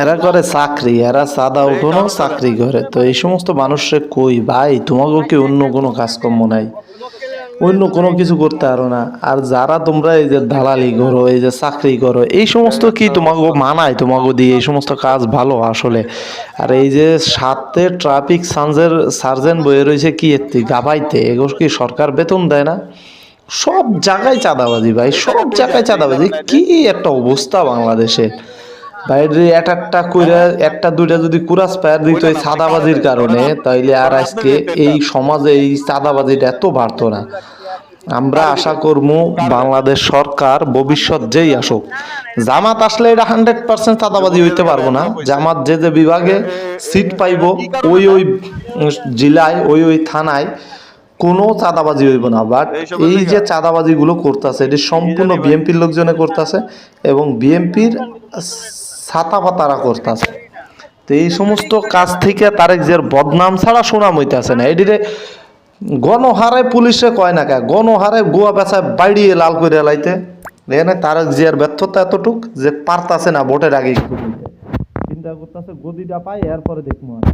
এরা করে চাকরি, এরা সাদা উঠোনো চাকরি করে। তো এই সমস্ত মানুষের কই ভাই, তোমাকেও কি অন্য কোনো কাজকর্ম নাই, অন্য কোনো কিছু করতে পারো না? আর যারা তোমরা এই যে দালালি করো, এই যে চাকরি করো, এই সমস্ত কি তোমাকে মানায়? তোমাকে দিয়ে এই সমস্ত কাজ ভালো আসলে? আর এই যে সাথে ট্রাফিক সার্জেন্ট বয়ে রয়েছে কি এত্তি গাবাইতে, এগুলো কি সরকার বেতন দেয় না? সব জায়গায় চাঁদাবাজি ভাই, সব জায়গায় চাঁদাবাজি। কি একটা অবস্থা বাংলাদেশে! বাইরে একটা কইরা একটা দুইটা যদি কুরাস পায়ার দিত এই চাঁদাবাজির কারণে, তাইলে আর আজকে এই সমাজে এই চাঁদাবাজিটা এত বাড়তো না। আমরা আশা করবো বাংলাদেশ সরকার ভবিষ্যৎ যেই আসুক, জামাত আসলে এটা 100% চাঁদাবাজি হইতে পারবো না। জামাত যে যে বিভাগে সিট পাইব, ওই জেলায় ওই থানায় কোনো চাঁদাবাজি হইব না। বাট এই যে চাঁদাবাজি গুলো করতেছে, এটি সম্পূর্ণ বিএনপির লোকজনে করতেছে এবং বিএনপির ছাতা পাতারা করতেছে। তো এই সমস্ত কাজ থেকে তারেক জিয়ার বদনাম ছাড়া সুনাম হইতেছে না। এটিরে গণহারে পুলিশে কয় না কে, গণহারে গুয়া বেচা বাইড়িয়ে লাল করে লাইতে। এখানে তারেক জিয়ার ব্যর্থতা এতটুক যে পারতাছে না ভোটের আগে চিন্তা করতেছে গদিটা পাই এরপরে দেখবো আর।